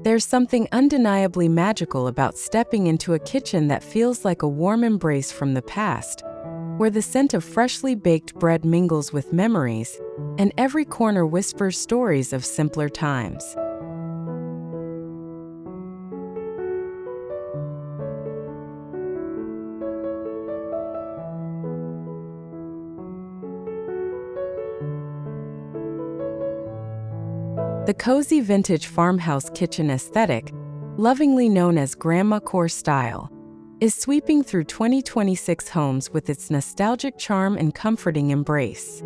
There's something undeniably magical about stepping into a kitchen that feels like a warm embrace from the past, where the scent of freshly baked bread mingles with memories, and every corner whispers stories of simpler times. The cozy vintage farmhouse kitchen aesthetic, lovingly known as Grandmacore style, is sweeping through 2026 homes with its nostalgic charm and comforting embrace.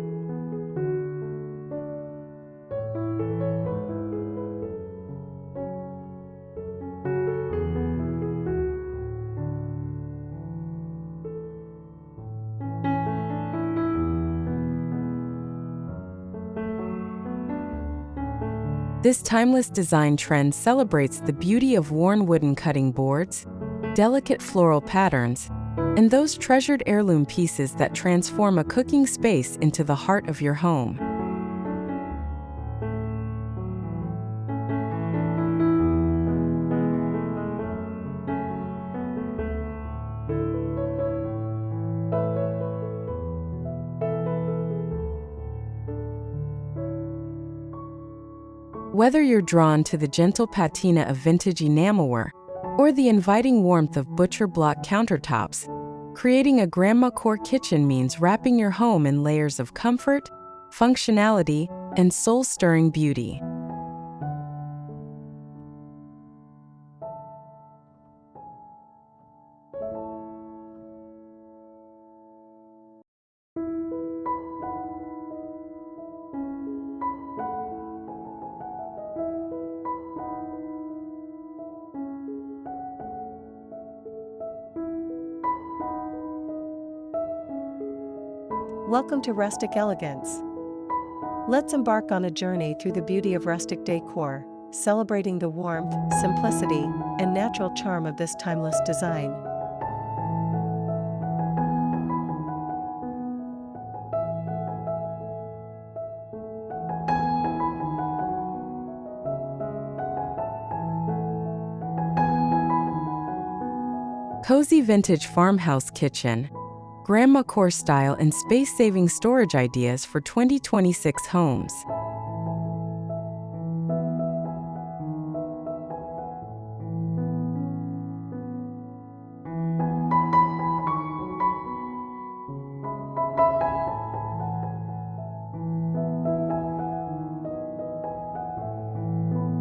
This timeless design trend celebrates the beauty of worn wooden cutting boards, delicate floral patterns, and those treasured heirloom pieces that transform a cooking space into the heart of your home. Whether you're drawn to the gentle patina of vintage enamelware or the inviting warmth of butcher block countertops, creating a Grandmacore kitchen means wrapping your home in layers of comfort, functionality, and soul-stirring beauty. Welcome to Rustic Elegance. Let's embark on a journey through the beauty of rustic decor, celebrating the warmth, simplicity, and natural charm of this timeless design. Cozy vintage farmhouse kitchen, Grandmacore style and space-saving storage ideas for 2026 homes.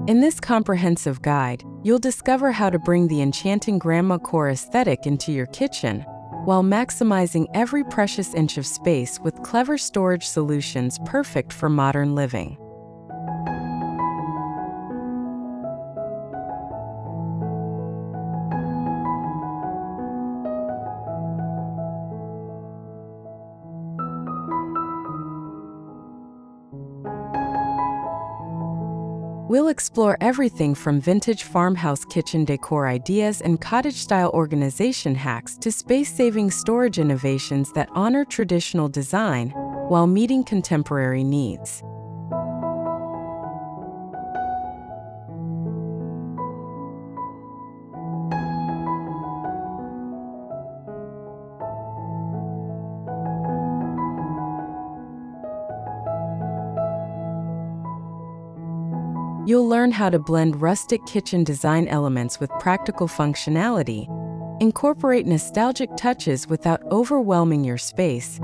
In this comprehensive guide, you'll discover how to bring the enchanting Grandmacore aesthetic into your kitchen, while maximizing every precious inch of space with clever storage solutions perfect for modern living. We'll explore everything from vintage farmhouse kitchen decor ideas and cottage-style organization hacks to space-saving storage innovations that honor traditional design while meeting contemporary needs. You'll learn how to blend rustic kitchen design elements with practical functionality, incorporate nostalgic touches without overwhelming your space,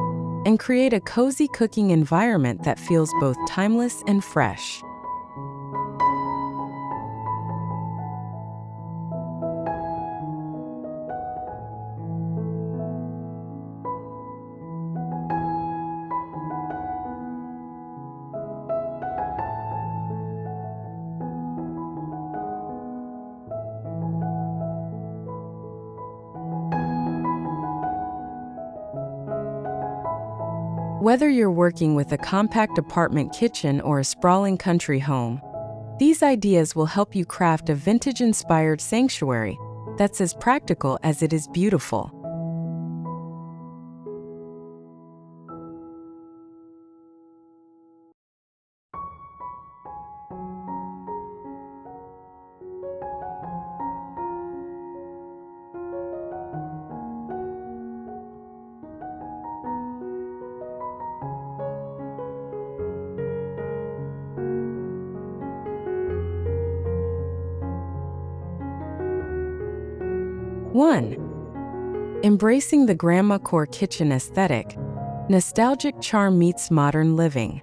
and create a cozy cooking environment that feels both timeless and fresh. Whether you're working with a compact apartment kitchen or a sprawling country home, these ideas will help you craft a vintage-inspired sanctuary that's as practical as it is beautiful. 1. Embracing the Grandmacore kitchen aesthetic. Nostalgic charm meets modern living.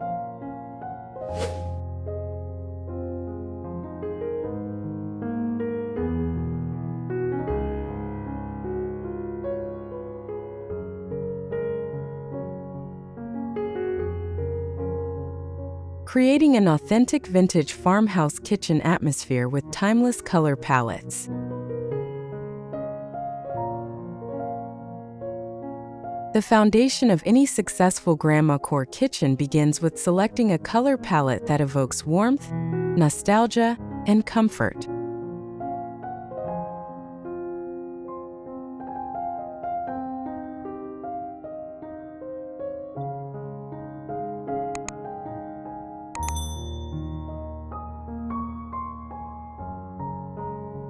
Creating an authentic vintage farmhouse kitchen atmosphere with timeless color palettes. The foundation of any successful Grandmacore kitchen begins with selecting a color palette that evokes warmth, nostalgia, and comfort.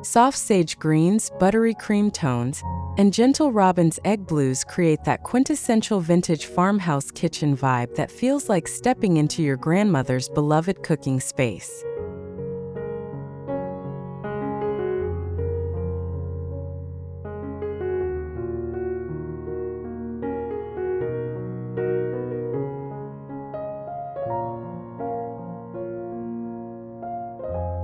Soft sage greens, buttery cream tones, and gentle robin's egg blues create that quintessential vintage farmhouse kitchen vibe that feels like stepping into your grandmother's beloved cooking space.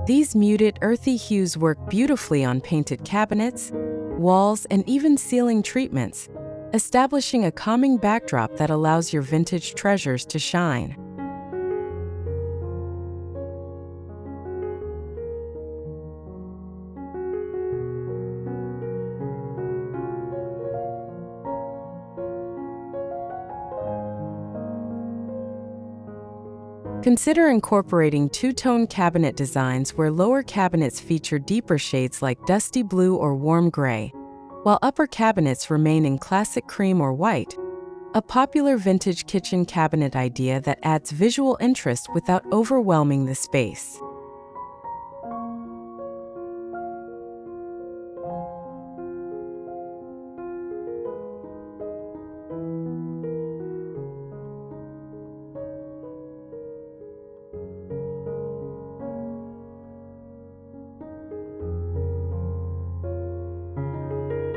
These muted, earthy hues work beautifully on painted cabinets, walls, and even ceiling treatments, establishing a calming backdrop that allows your vintage treasures to shine. Consider incorporating two-tone cabinet designs where lower cabinets feature deeper shades like dusty blue or warm gray, while upper cabinets remain in classic cream or white, a popular vintage kitchen cabinet idea that adds visual interest without overwhelming the space.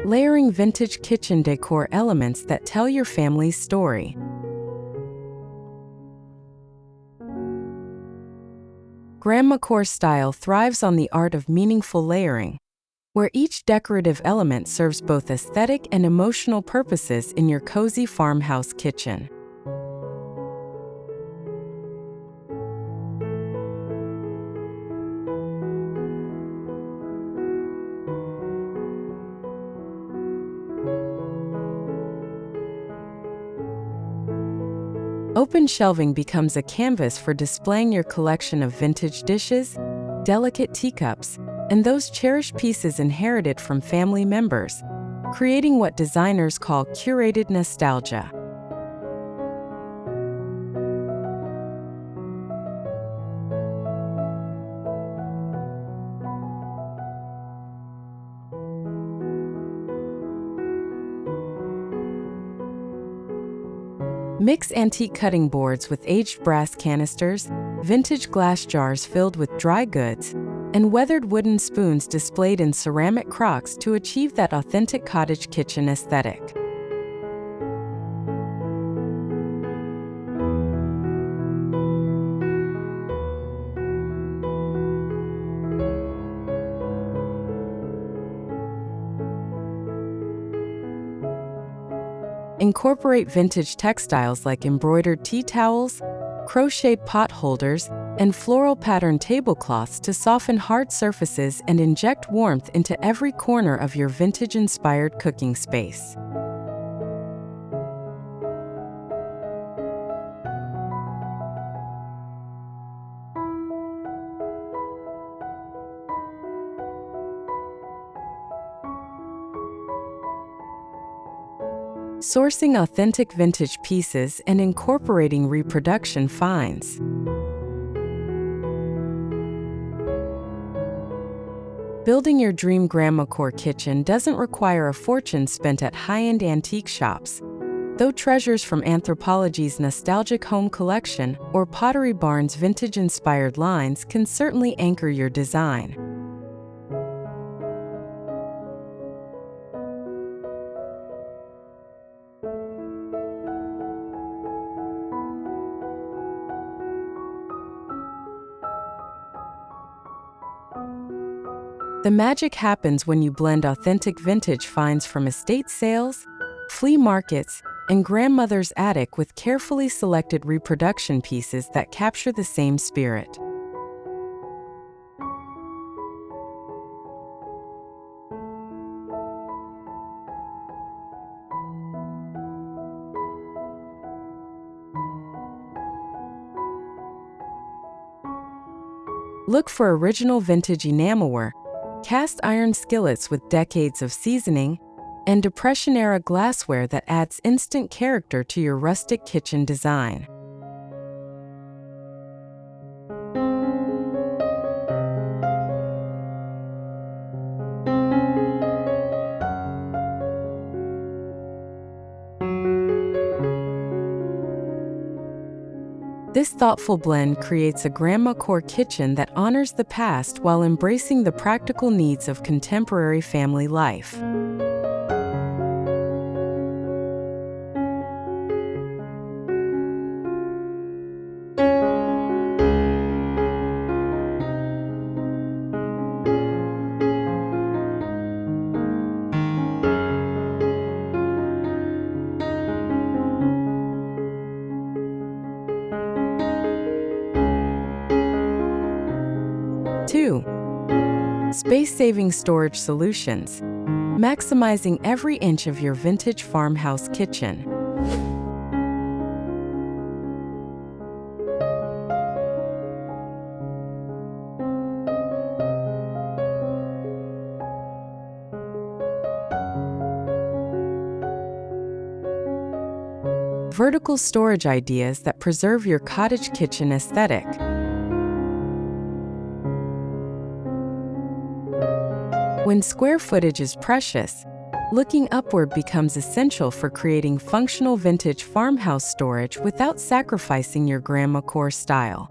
Layering vintage kitchen decor elements that tell your family's story. Grandmacore style thrives on the art of meaningful layering, where each decorative element serves both aesthetic and emotional purposes in your cozy farmhouse kitchen. Open shelving becomes a canvas for displaying your collection of vintage dishes, delicate teacups, and those cherished pieces inherited from family members, creating what designers call curated nostalgia. Mix antique cutting boards with aged brass canisters, vintage glass jars filled with dry goods, and weathered wooden spoons displayed in ceramic crocks to achieve that authentic cottage kitchen aesthetic. Incorporate vintage textiles like embroidered tea towels, crocheted pot holders, and floral pattern tablecloths to soften hard surfaces and inject warmth into every corner of your vintage-inspired cooking space. Sourcing authentic vintage pieces and incorporating reproduction finds. Building your dream Grandmacore kitchen doesn't require a fortune spent at high-end antique shops, though treasures from Anthropologie's nostalgic home collection or Pottery Barn's vintage-inspired lines can certainly anchor your design. The magic happens when you blend authentic vintage finds from estate sales, flea markets, and grandmother's attic with carefully selected reproduction pieces that capture the same spirit. Look for original vintage enamelware, cast iron skillets with decades of seasoning, and Depression-era glassware that adds instant character to your rustic kitchen design. This thoughtful blend creates a Grandmacore kitchen that honors the past while embracing the practical needs of contemporary family life. Two, space-saving storage solutions, maximizing every inch of your vintage farmhouse kitchen. Vertical storage ideas that preserve your cottage kitchen aesthetic. When square footage is precious, looking upward becomes essential for creating functional vintage farmhouse storage without sacrificing your Grandmacore style.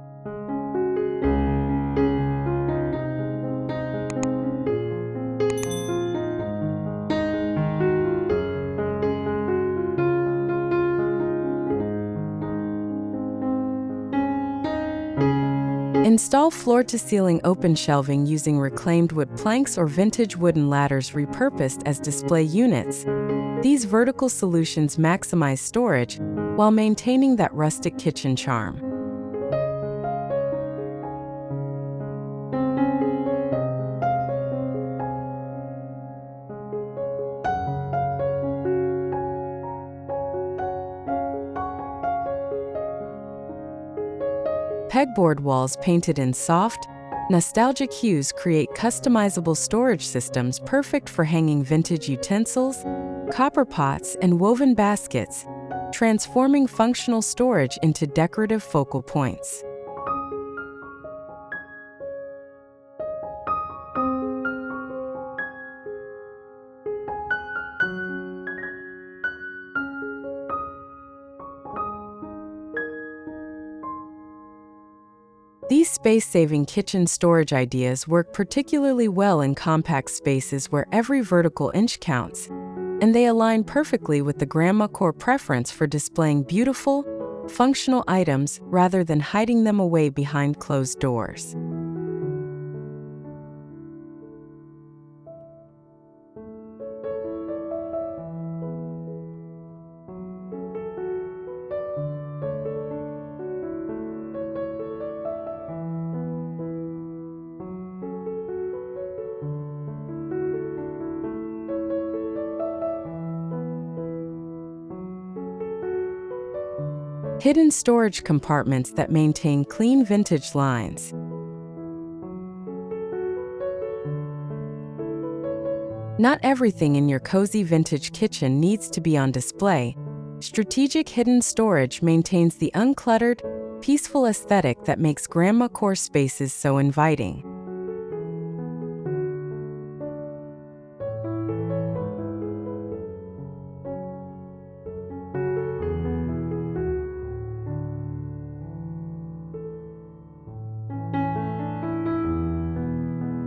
Install floor-to-ceiling open shelving using reclaimed wood planks or vintage wooden ladders repurposed as display units. These vertical solutions maximize storage while maintaining that rustic kitchen charm. Pegboard walls painted in soft, nostalgic hues create customizable storage systems perfect for hanging vintage utensils, copper pots, and woven baskets, transforming functional storage into decorative focal points. These space-saving kitchen storage ideas work particularly well in compact spaces where every vertical inch counts, and they align perfectly with the Grandmacore preference for displaying beautiful, functional items rather than hiding them away behind closed doors. Hidden storage compartments that maintain clean vintage lines. Not everything in your cozy vintage kitchen needs to be on display. Strategic hidden storage maintains the uncluttered, peaceful aesthetic that makes Grandmacore spaces so inviting.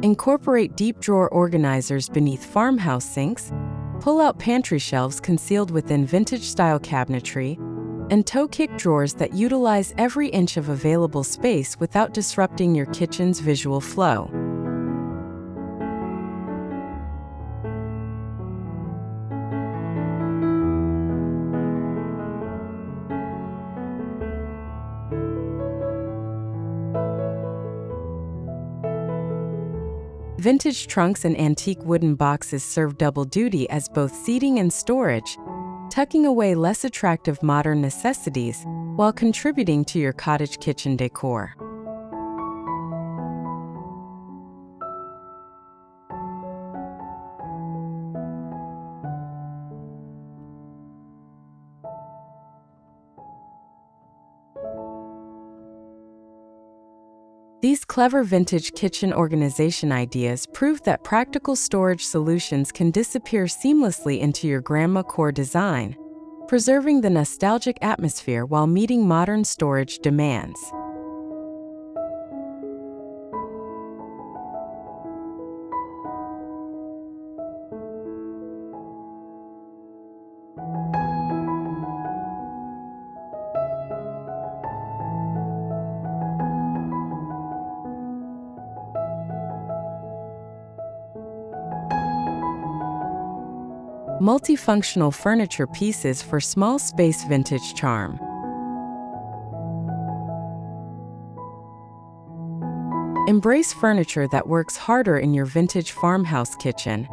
Incorporate deep drawer organizers beneath farmhouse sinks, pull-out pantry shelves concealed within vintage-style cabinetry, and toe-kick drawers that utilize every inch of available space without disrupting your kitchen's visual flow. Vintage trunks and antique wooden boxes serve double duty as both seating and storage, tucking away less attractive modern necessities while contributing to your cottage kitchen decor. These clever vintage kitchen organization ideas prove that practical storage solutions can disappear seamlessly into your Grandmacore design, preserving the nostalgic atmosphere while meeting modern storage demands. Multifunctional furniture pieces for small space vintage charm. Embrace furniture that works harder in your vintage farmhouse kitchen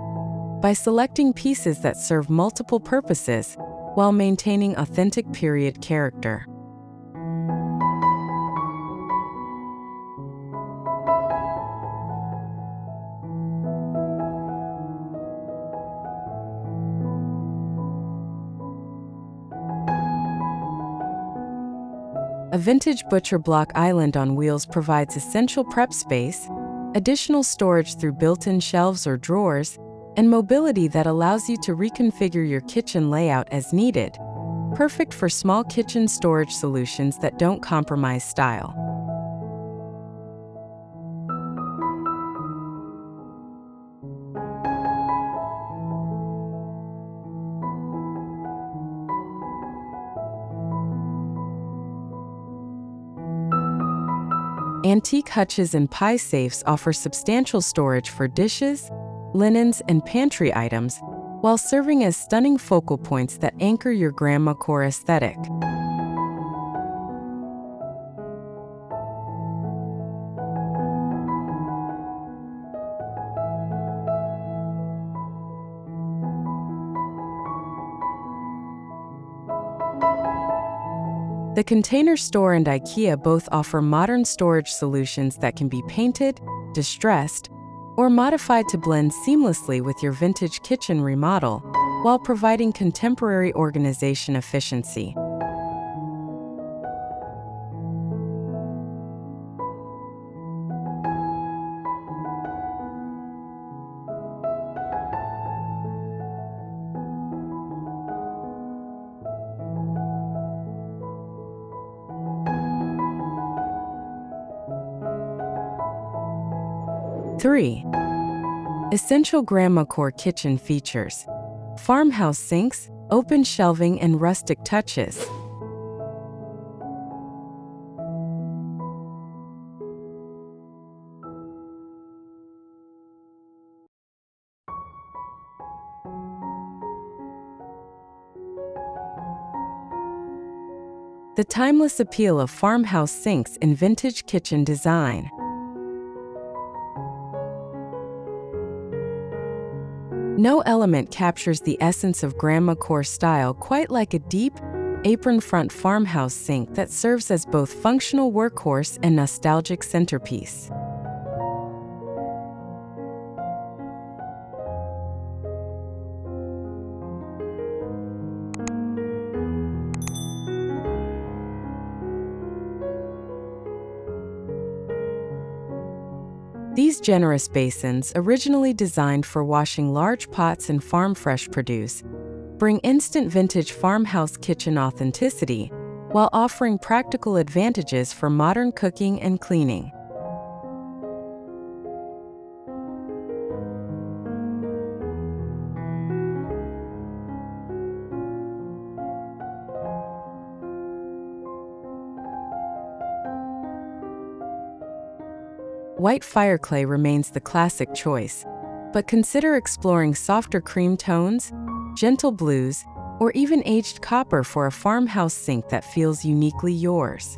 by selecting pieces that serve multiple purposes while maintaining authentic period character. A vintage butcher block island on wheels provides essential prep space, additional storage through built-in shelves or drawers, and mobility that allows you to reconfigure your kitchen layout as needed. Perfect for small kitchen storage solutions that don't compromise style. Antique hutches and pie safes offer substantial storage for dishes, linens, and pantry items, while serving as stunning focal points that anchor your Grandmacore aesthetic. The Container Store and IKEA both offer modern storage solutions that can be painted, distressed, or modified to blend seamlessly with your vintage kitchen remodel, while providing contemporary organization efficiency. Three. Essential Grandmacore kitchen features: farmhouse sinks, open shelving, and rustic touches. The timeless appeal of farmhouse sinks in vintage kitchen design. No element captures the essence of Grandmacore style quite like a deep, apron-front farmhouse sink that serves as both functional workhorse and nostalgic centerpiece. These generous basins, originally designed for washing large pots and farm-fresh produce, bring instant vintage farmhouse kitchen authenticity while offering practical advantages for modern cooking and cleaning. White fireclay remains the classic choice, but consider exploring softer cream tones, gentle blues, or even aged copper for a farmhouse sink that feels uniquely yours.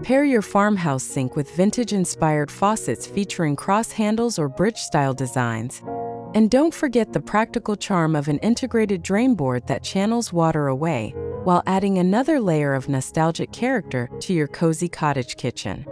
Pair your farmhouse sink with vintage-inspired faucets featuring cross handles or bridge-style designs. And don't forget the practical charm of an integrated drain board that channels water away, while adding another layer of nostalgic character to your cozy cottage kitchen.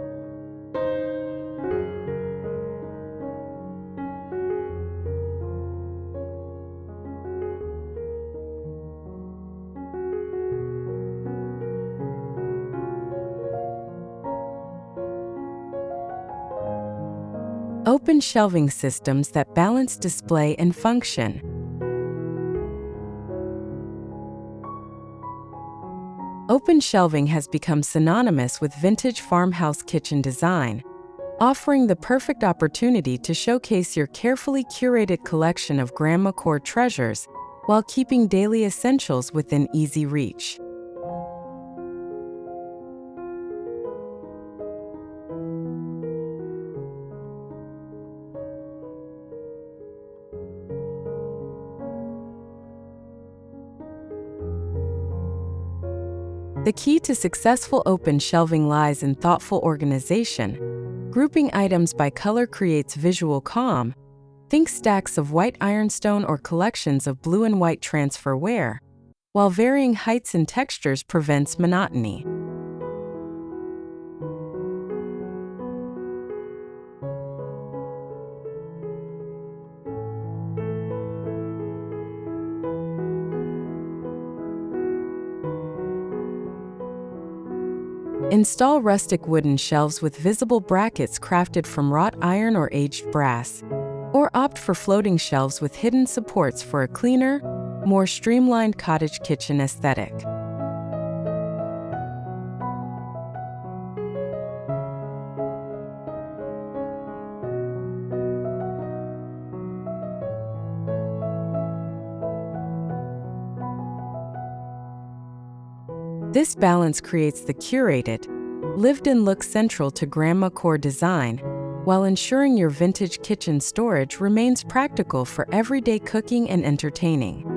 Open shelving systems that balance display and function. Open shelving has become synonymous with vintage farmhouse kitchen design, offering the perfect opportunity to showcase your carefully curated collection of Grandmacore treasures while keeping daily essentials within easy reach. The key to successful open shelving lies in thoughtful organization. Grouping items by color creates visual calm. Think stacks of white ironstone or collections of blue and white transferware, while varying heights and textures prevents monotony. Install rustic wooden shelves with visible brackets crafted from wrought iron or aged brass, or opt for floating shelves with hidden supports for a cleaner, more streamlined cottage kitchen aesthetic. This balance creates the curated, lived-in look central to Grandmacore design, while ensuring your vintage kitchen storage remains practical for everyday cooking and entertaining.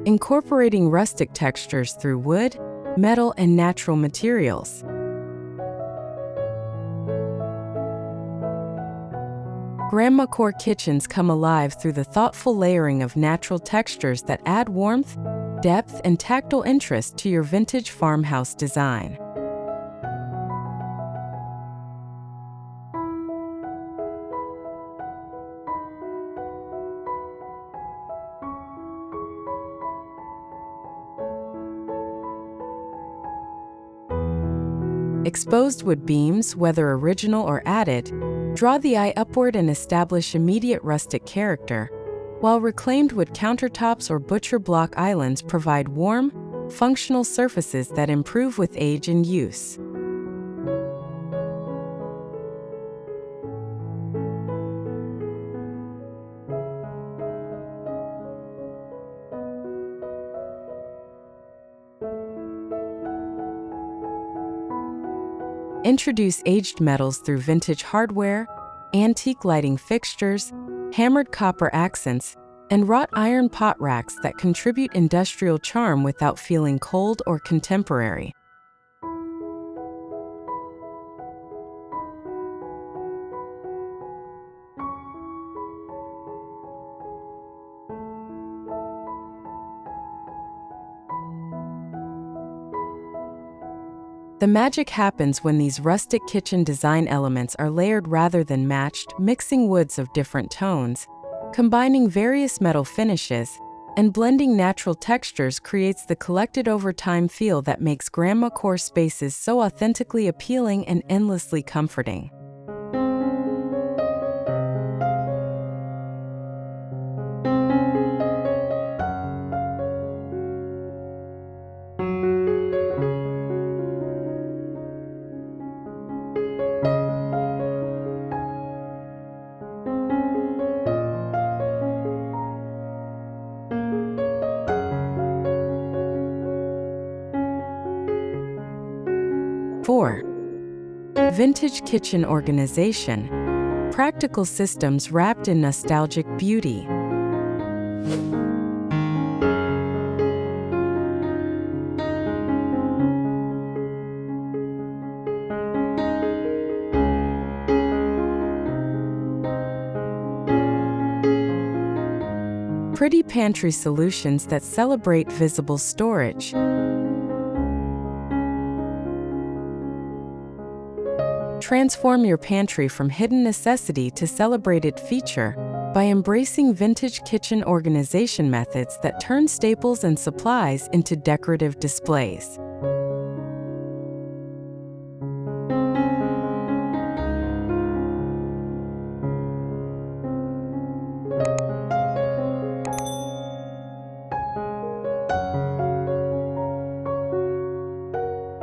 Incorporating rustic textures through wood, metal, and natural materials. Grandmacore kitchens come alive through the thoughtful layering of natural textures that add warmth, depth, and tactile interest to your vintage farmhouse design. Exposed wood beams, whether original or added, draw the eye upward and establish immediate rustic character, while reclaimed wood countertops or butcher block islands provide warm, functional surfaces that improve with age and use. Introduce aged metals through vintage hardware, antique lighting fixtures, hammered copper accents, and wrought iron pot racks that contribute industrial charm without feeling cold or contemporary. The magic happens when these rustic kitchen design elements are layered rather than matched, mixing woods of different tones, combining various metal finishes, and blending natural textures creates the collected over time feel that makes Grandmacore spaces so authentically appealing and endlessly comforting. 4. Vintage kitchen organization. Practical systems wrapped in nostalgic beauty. Pretty pantry solutions that celebrate visible storage. Transform your pantry from hidden necessity to celebrated feature by embracing vintage kitchen organization methods that turn staples and supplies into decorative displays.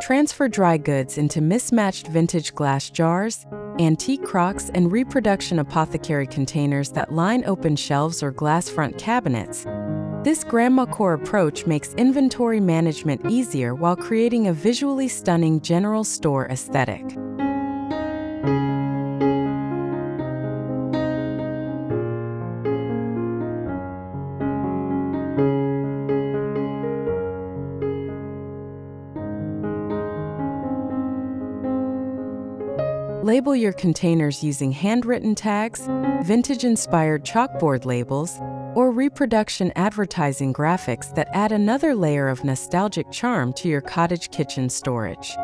Transfer dry goods into mismatched vintage glass jars, antique crocks, and reproduction apothecary containers that line open shelves or glass front cabinets. This Grandmacore approach makes inventory management easier while creating a visually stunning general store aesthetic. Label your containers using handwritten tags, vintage-inspired chalkboard labels, or reproduction advertising graphics that add another layer of nostalgic charm to your cottage kitchen storage.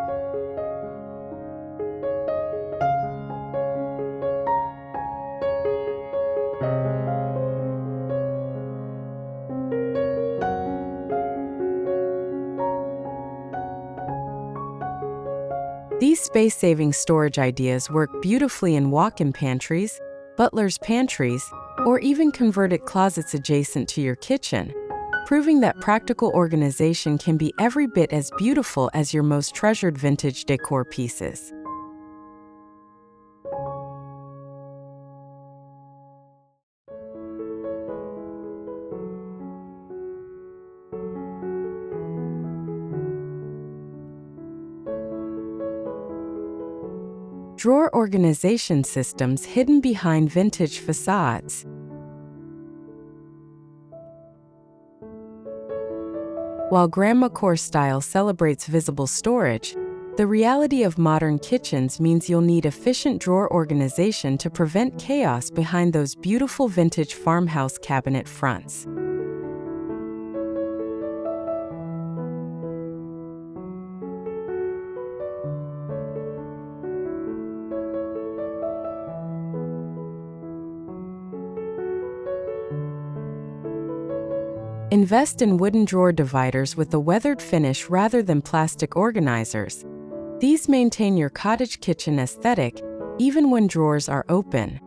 These space-saving storage ideas work beautifully in walk-in pantries, butler's pantries, or even converted closets adjacent to your kitchen, proving that practical organization can be every bit as beautiful as your most treasured vintage decor pieces. Drawer organization systems hidden behind vintage facades. While Grandmacore style celebrates visible storage, the reality of modern kitchens means you'll need efficient drawer organization to prevent chaos behind those beautiful vintage farmhouse cabinet fronts. Invest in wooden drawer dividers with a weathered finish rather than plastic organizers. These maintain your cottage kitchen aesthetic, even when drawers are open.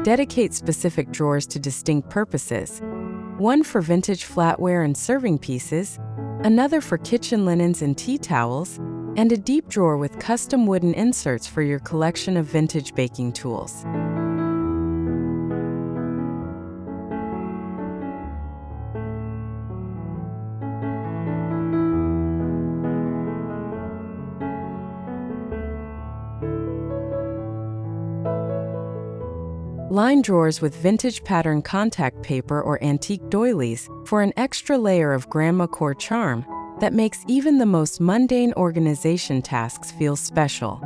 Dedicate specific drawers to distinct purposes. One for vintage flatware and serving pieces, another for kitchen linens and tea towels, and a deep drawer with custom wooden inserts for your collection of vintage baking tools. Line drawers with vintage pattern contact paper or antique doilies for an extra layer of Grandmacore charm that makes even the most mundane organization tasks feel special.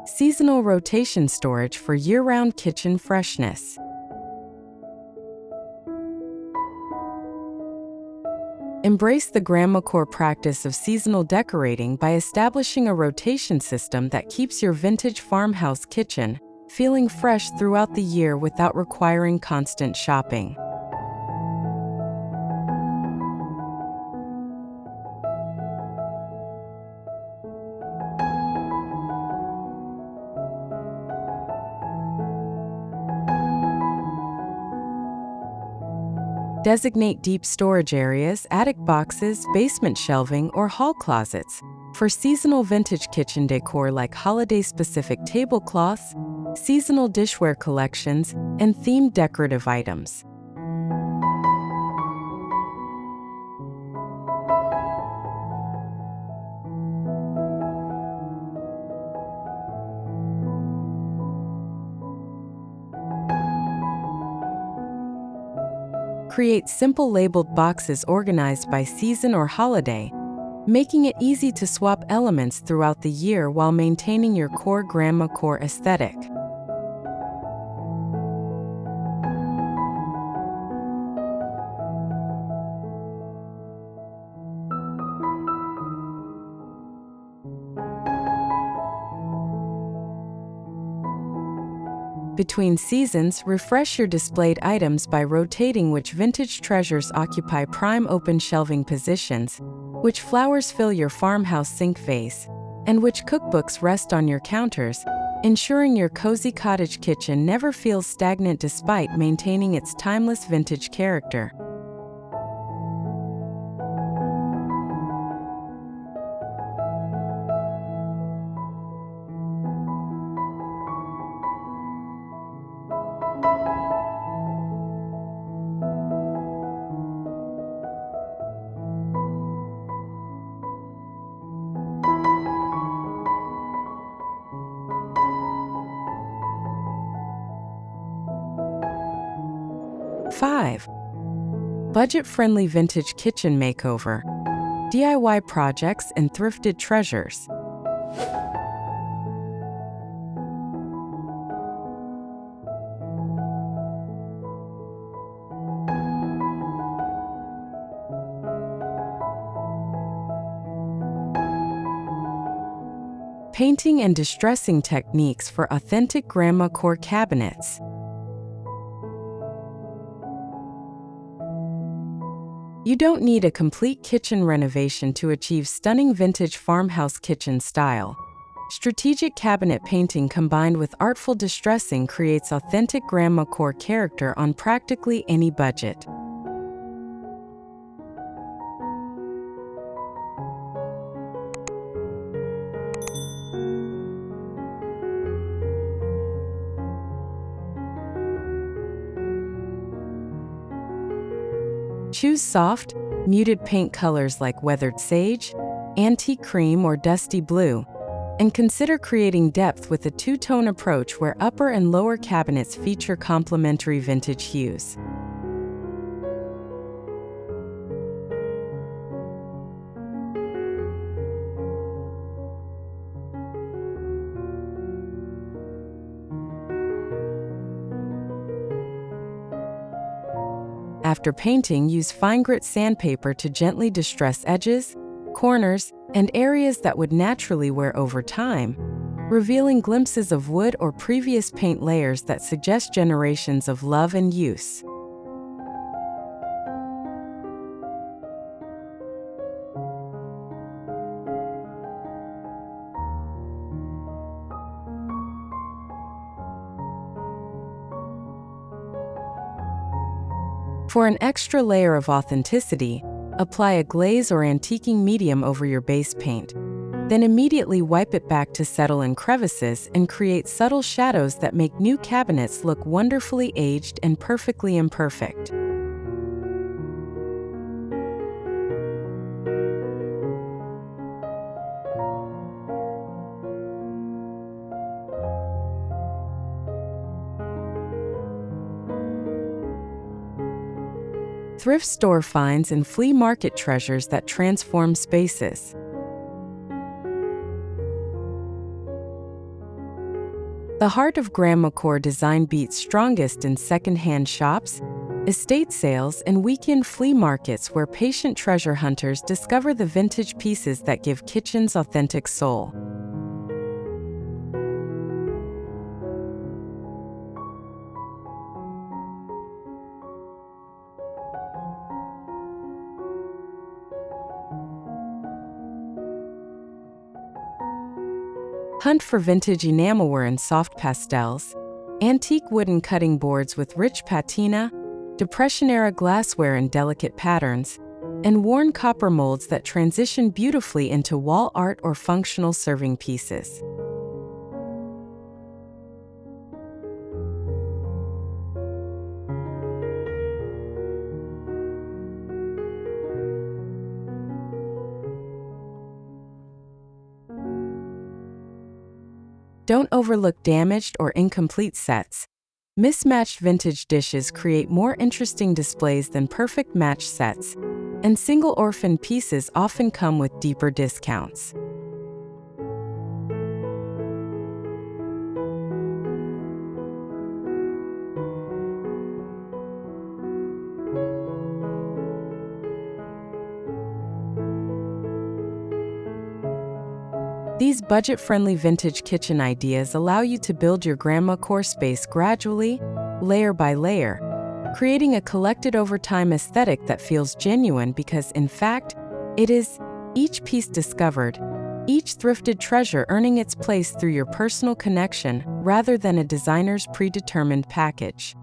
Seasonal rotation storage for year-round kitchen freshness. Embrace the Grandmacore practice of seasonal decorating by establishing a rotation system that keeps your vintage farmhouse kitchen feeling fresh throughout the year without requiring constant shopping. Designate deep storage areas, attic boxes, basement shelving, or hall closets for seasonal vintage kitchen decor like holiday-specific tablecloths, seasonal dishware collections, and themed decorative items. Create simple labeled boxes organized by season or holiday, making it easy to swap elements throughout the year while maintaining your core Grandmacore aesthetic. Between seasons, refresh your displayed items by rotating which vintage treasures occupy prime open shelving positions, which flowers fill your farmhouse sink vase, and which cookbooks rest on your counters, ensuring your cozy cottage kitchen never feels stagnant despite maintaining its timeless vintage character. Five. Budget-friendly vintage kitchen makeover, DIY projects and thrifted treasures. Painting and distressing techniques for authentic Grandmacore cabinets. You don't need a complete kitchen renovation to achieve stunning vintage farmhouse kitchen style. Strategic cabinet painting combined with artful distressing creates authentic Grandmacore character on practically any budget. Choose soft, muted paint colors like weathered sage, antique cream, or dusty blue, and consider creating depth with a two-tone approach where upper and lower cabinets feature complementary vintage hues. After painting, use fine grit sandpaper to gently distress edges, corners, and areas that would naturally wear over time, revealing glimpses of wood or previous paint layers that suggest generations of love and use. For an extra layer of authenticity, apply a glaze or antiquing medium over your base paint. Then immediately wipe it back to settle in crevices and create subtle shadows that make new cabinets look wonderfully aged and perfectly imperfect. Thrift store finds and flea market treasures that transform spaces. The heart of Grandmacore design beats strongest in second-hand shops, estate sales, and weekend flea markets where patient treasure hunters discover the vintage pieces that give kitchens authentic soul. Hunt for vintage enamelware in soft pastels, antique wooden cutting boards with rich patina, Depression-era glassware in delicate patterns, and worn copper molds that transition beautifully into wall art or functional serving pieces. Don't overlook damaged or incomplete sets. Mismatched vintage dishes create more interesting displays than perfect match sets, and single orphan pieces often come with deeper discounts. These budget-friendly vintage kitchen ideas allow you to build your Grandmacore space gradually, layer by layer, creating a collected-over-time aesthetic that feels genuine because, in fact, it is each piece discovered, each thrifted treasure earning its place through your personal connection rather than a designer's predetermined package.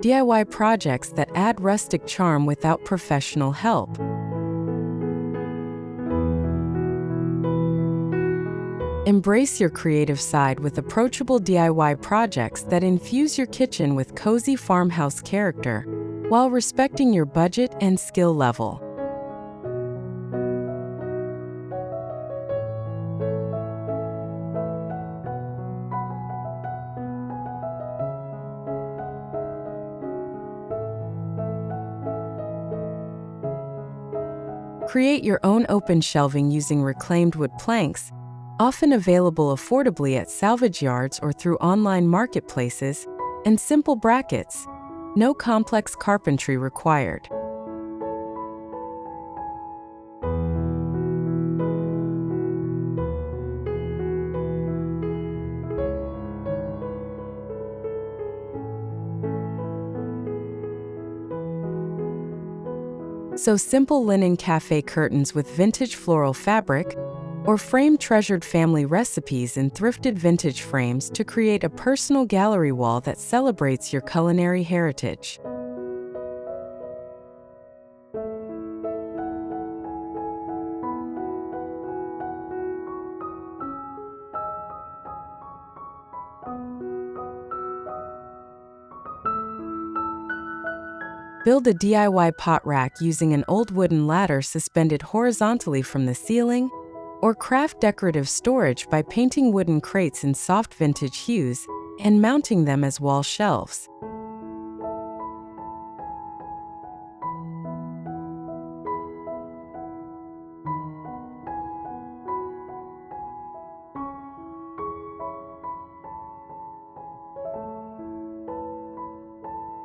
DIY projects that add rustic charm without professional help. Embrace your creative side with approachable DIY projects that infuse your kitchen with cozy farmhouse character, while respecting your budget and skill level. Create your own open shelving using reclaimed wood planks, often available affordably at salvage yards or through online marketplaces, and simple brackets. No complex carpentry required. So simple linen cafe curtains with vintage floral fabric, or frame treasured family recipes in thrifted vintage frames to create a personal gallery wall that celebrates your culinary heritage. Build a DIY pot rack using an old wooden ladder suspended horizontally from the ceiling, or craft decorative storage by painting wooden crates in soft vintage hues and mounting them as wall shelves.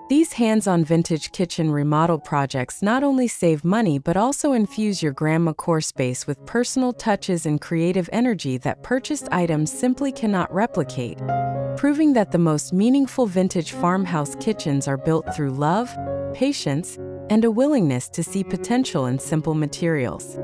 These hands-on vintage kitchen remodel projects not only save money but also infuse your Grandmacore space with personal touches and creative energy that purchased items simply cannot replicate, proving that the most meaningful vintage farmhouse kitchens are built through love, patience, and a willingness to see potential in simple materials.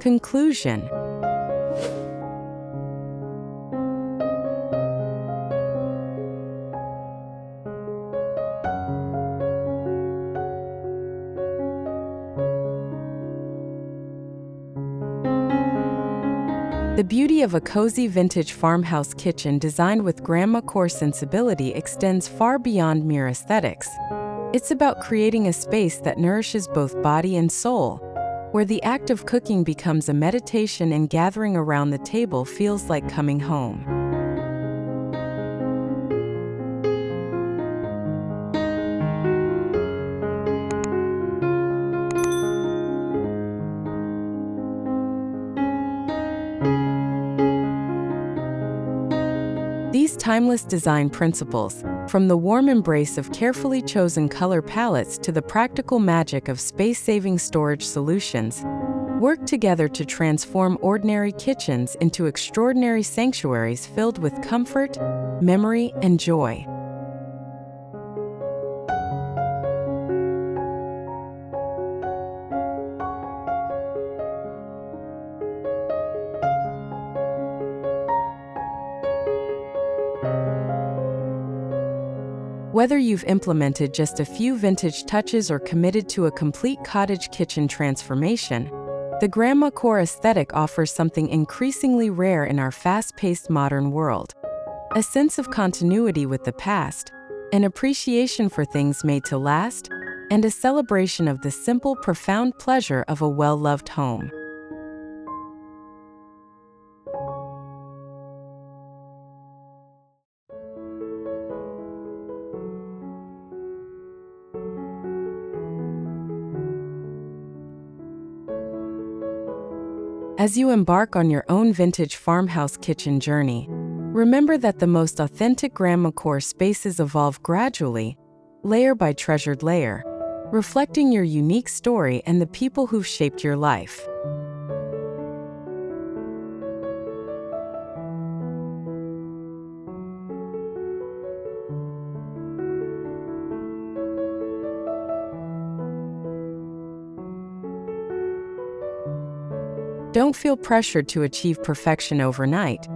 Conclusion. The beauty of a cozy vintage farmhouse kitchen designed with Grandmacore sensibility extends far beyond mere aesthetics. It's about creating a space that nourishes both body and soul, where the act of cooking becomes a meditation and gathering around the table feels like coming home. These timeless design principles, from the warm embrace of carefully chosen color palettes to the practical magic of space-saving storage solutions, work together to transform ordinary kitchens into extraordinary sanctuaries filled with comfort, memory, and joy. Whether you've implemented just a few vintage touches or committed to a complete cottage kitchen transformation, the Grandmacore aesthetic offers something increasingly rare in our fast-paced modern world: a sense of continuity with the past, an appreciation for things made to last, and a celebration of the simple, profound pleasure of a well-loved home. As you embark on your own vintage farmhouse kitchen journey, remember that the most authentic Grandmacore spaces evolve gradually, layer by treasured layer, reflecting your unique story and the people who've shaped your life. Don't feel pressured to achieve perfection overnight.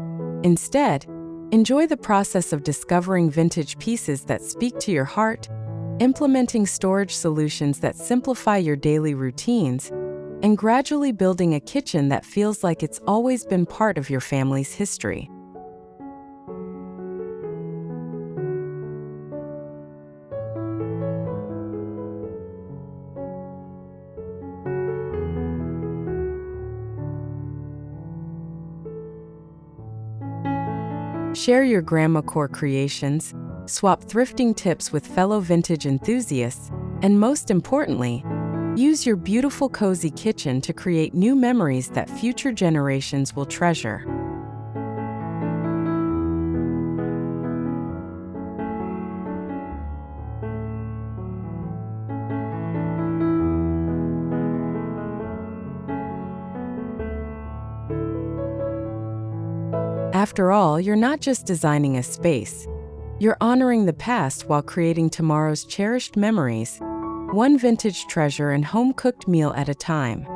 Instead, enjoy the process of discovering vintage pieces that speak to your heart, implementing storage solutions that simplify your daily routines, and gradually building a kitchen that feels like it's always been part of your family's history. Share your Grandmacore creations, swap thrifting tips with fellow vintage enthusiasts, and most importantly, use your beautiful cozy kitchen to create new memories that future generations will treasure. After all, you're not just designing a space. You're honoring the past while creating tomorrow's cherished memories, one vintage treasure and home-cooked meal at a time.